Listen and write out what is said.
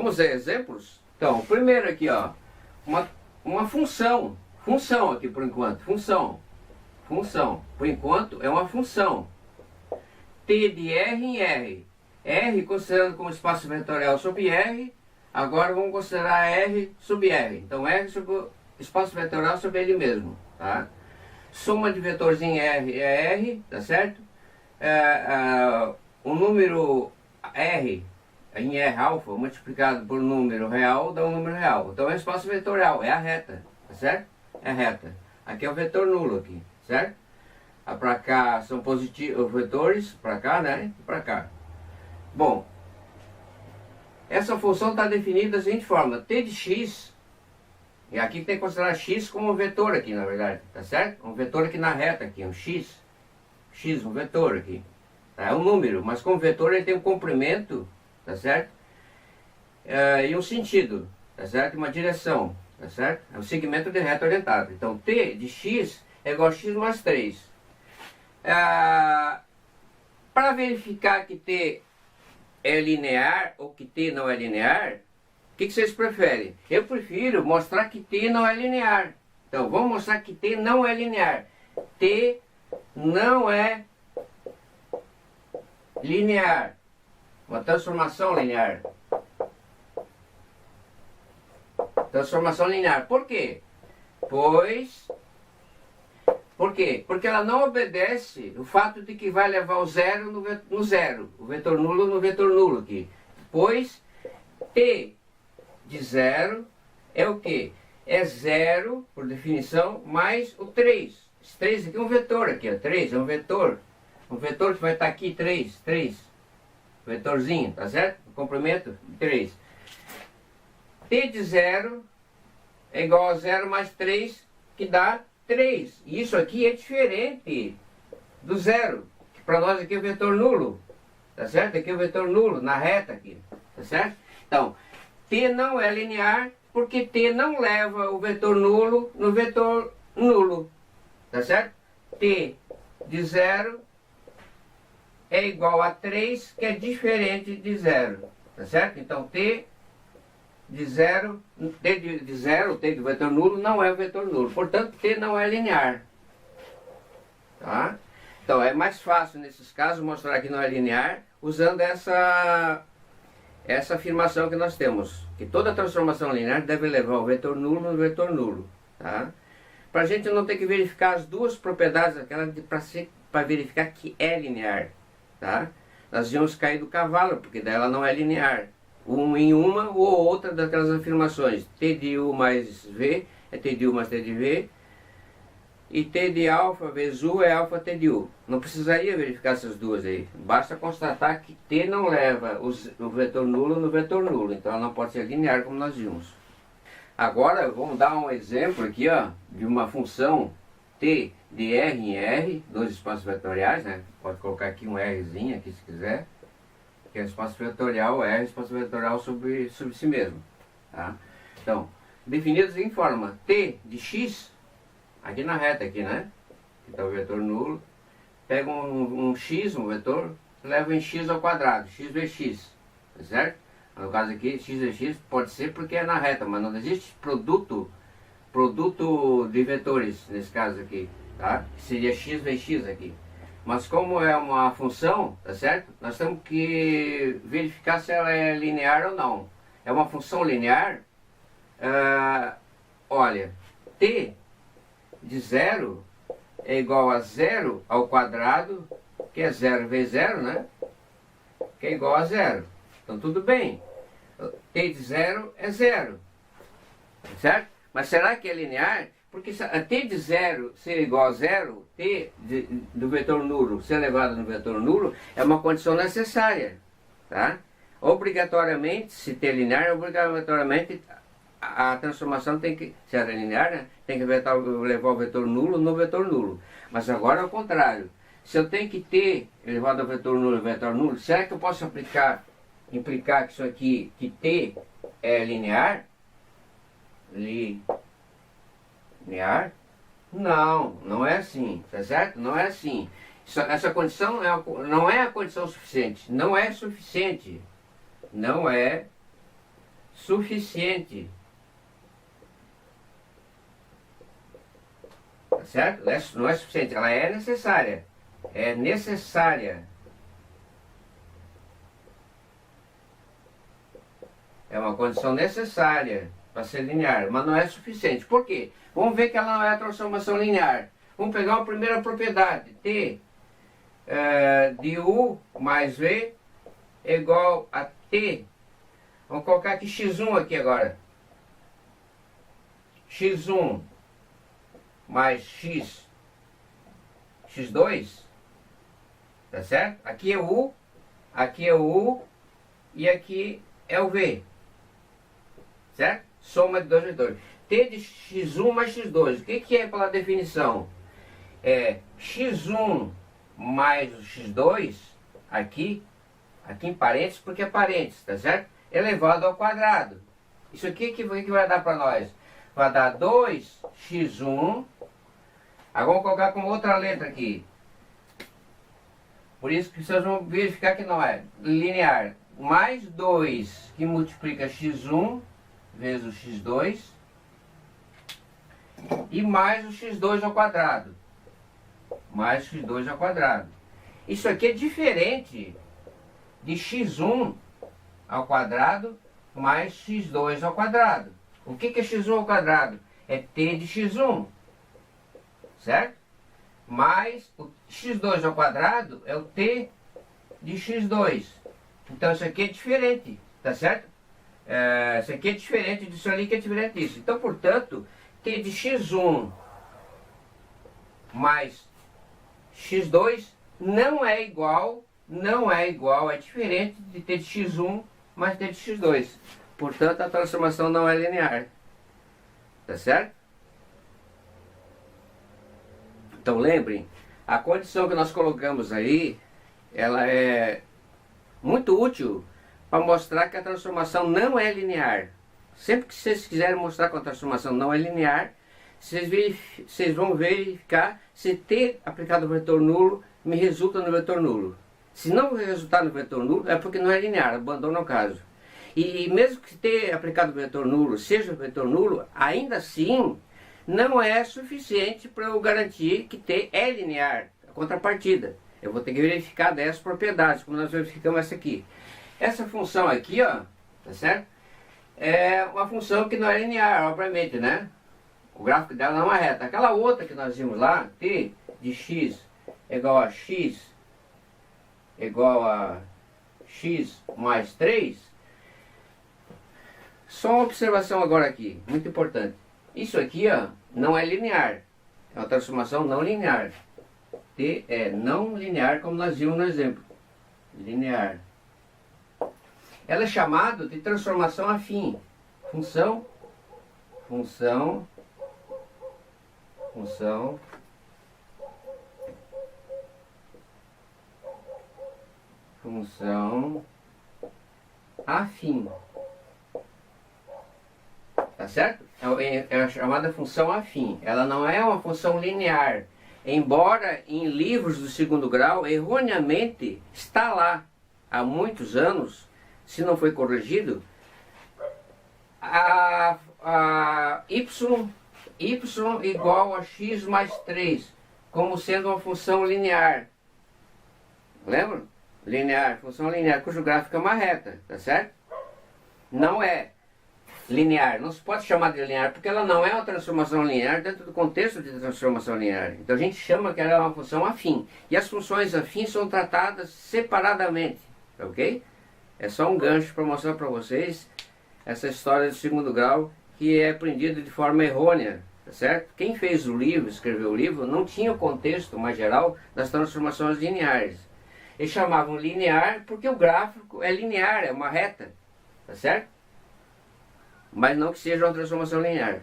Vamos ver exemplos? Então, o primeiro aqui, ó, uma função aqui por enquanto, função, por enquanto é uma função, T de R em R considerando como espaço vetorial sobre R, agora vamos considerar R sub R, então R sobre espaço vetorial sobre ele mesmo, tá? Soma de vetores em R é R, tá certo? O número R em R alfa multiplicado por um número real dá um número real. Então é espaço vetorial, é a reta, tá certo? É a reta. Aqui é o vetor nulo aqui, certo? Para cá são positivos vetores, para cá, né? E para cá. Bom, essa função está definida da seguinte forma: t de x, e aqui tem que considerar x como um vetor aqui, na verdade, tá certo? Um vetor aqui na reta aqui, um x, um vetor aqui. Tá? É um número, mas como vetor ele tem um comprimento, tá certo? E um sentido, tá certo? Uma direção, tá certo? É um segmento de reta orientada. Então t de x é igual a x mais 3. Para verificar que t é linear ou que t não é linear, o que vocês preferem? Eu prefiro mostrar que t não é linear. Então vamos mostrar que t não é linear. T não é linear. Uma transformação linear. Transformação linear. Por quê? Por quê? Porque ela não obedece o fato de que vai levar o zero no zero. O vetor nulo no vetor nulo aqui. Pois t de zero é o quê? É zero, por definição, mais o 3. Esse 3 aqui é um vetor aqui, ó. 3 é um vetor. Um vetor que vai estar aqui, 3. Vetorzinho, tá certo? O comprimento, 3. T de zero é igual a 0 mais 3, que dá 3. E isso aqui é diferente do zero, que para nós aqui é o vetor nulo. Tá certo? Aqui é o vetor nulo, na reta aqui. Tá certo? Então, t não é linear, porque t não leva o vetor nulo no vetor nulo. Tá certo? T de zero é igual a 3, que é diferente de zero. Tá certo? Então, t de zero, t do vetor nulo não é o vetor nulo. Portanto, t não é linear. Tá? Então, é mais fácil, nesses casos, mostrar que não é linear, usando essa afirmação que nós temos. Que toda transformação linear deve levar o vetor nulo no vetor nulo. Tá? Para a gente não ter que verificar as duas propriedades, para verificar que é linear. Tá? Nós íamos cair do cavalo, porque daí ela não é linear. Em uma ou outra daquelas afirmações. T de U mais V é T de U mais T de V. E T de alfa vezes U é alfa T de U. Não precisaria verificar essas duas aí. Basta constatar que T não leva o vetor nulo no vetor nulo. Então ela não pode ser linear como nós vimos. Agora vamos dar um exemplo aqui, ó, de uma função T de R em R, dois espaços vetoriais, né? Pode colocar aqui um Rzinho aqui se quiser. Que é o espaço vetorial R, espaço vetorial sobre si mesmo. Tá? Então, definidos em forma T de x, aqui na reta, aqui, né? Aqui está o vetor nulo. Pega um x, um vetor, leva em x ao quadrado, x vezes x. Tá certo? No caso aqui, x vezes x pode ser porque é na reta, mas não existe produto de vetores, nesse caso aqui. Tá? Que seria x vezes x aqui. Mas como é uma função, tá certo? Nós temos que verificar se ela é linear ou não. É uma função linear, olha, t de zero é igual a 0 ao quadrado, que é 0 vezes 0, né? Que é igual a 0. Então tudo bem. T de zero é 0, certo? Mas será que é linear? Porque t de zero ser igual a 0, t do vetor nulo ser elevado no vetor nulo, é uma condição necessária. Tá? Obrigatoriamente, se t é linear, obrigatoriamente a transformação tem que, se é linear, né, tem que levar o vetor nulo no vetor nulo. Mas agora é o contrário. Se eu tenho que t elevado ao vetor nulo, será que eu posso implicar que isso aqui, que t é linear? Linear? Não, não é assim, tá certo? Não é assim. Essa condição não é a condição suficiente. Não é suficiente. Não é suficiente. Tá certo? Não é suficiente, ela é necessária. É necessária. É uma condição necessária para ser linear, mas não é suficiente. Por quê? Vamos ver que ela não é a transformação linear. Vamos pegar a primeira propriedade. T de U mais V é igual a T. Vamos colocar aqui x1 aqui agora. x1 mais x2. Tá certo? Aqui é o U e aqui é o V. Certo? Soma de dois vetores. T de x1 mais x2. O que é pela definição? É x1 mais o x2, aqui em parênteses, porque é parênteses, tá certo? Elevado ao quadrado. Isso aqui que vai dar para nós? Vai dar 2x1. Agora vamos colocar com outra letra aqui. Por isso que vocês vão verificar que não é linear. Mais 2 que multiplica x1 vezes o x2 e mais o x2 ao quadrado. Mais x2 ao quadrado. Isso aqui é diferente de x1 ao quadrado mais x2 ao quadrado. O que é x1 ao quadrado? É t de x1, certo? Mais o x2 ao quadrado é o t de x2. Então isso aqui é diferente, tá certo? Isso aqui é diferente disso ali, que é diferente disso. Então, portanto, t de x1 mais x2 não é igual, é diferente de t de x1 mais t de x2. Portanto, a transformação não é linear. Tá certo? Então, lembrem, a condição que nós colocamos aí, ela é muito útil para mostrar que a transformação não é linear. Sempre que vocês quiserem mostrar que a transformação não é linear, vocês vão verificar se t aplicado no vetor nulo me resulta no vetor nulo. Se não resultar no vetor nulo, é porque não é linear, abandona o caso. E mesmo que t aplicado no vetor nulo seja vetor nulo, ainda assim não é suficiente para eu garantir que t é linear, a contrapartida. Eu vou ter que verificar 10 propriedades, como nós verificamos essa aqui. Essa função aqui, ó, tá certo? É uma função que não é linear, obviamente, né? O gráfico dela não é reta. Aquela outra que nós vimos lá, t de x igual a x mais 3. Só uma observação agora aqui, muito importante. Isso aqui, ó, não é linear. É uma transformação não linear. T é não linear, como nós vimos no exemplo. Linear. Ela é chamada de transformação afim. Função afim. Tá certo? É a chamada função afim. Ela não é uma função linear. Embora em livros do segundo grau, erroneamente, está lá há muitos anos, se não foi corrigido, y igual a x mais 3, como sendo uma função linear. Lembra? Linear, função linear, cujo gráfico é uma reta, tá certo? Não é linear, não se pode chamar de linear, porque ela não é uma transformação linear dentro do contexto de transformação linear. Então a gente chama que ela é uma função afim. E as funções afins são tratadas separadamente, ok? É só um gancho para mostrar para vocês essa história do segundo grau, que é aprendida de forma errônea, tá certo? Quem fez o livro, escreveu o livro, não tinha o contexto mais geral das transformações lineares. Eles chamavam linear porque o gráfico é linear, é uma reta, tá certo? Mas não que seja uma transformação linear.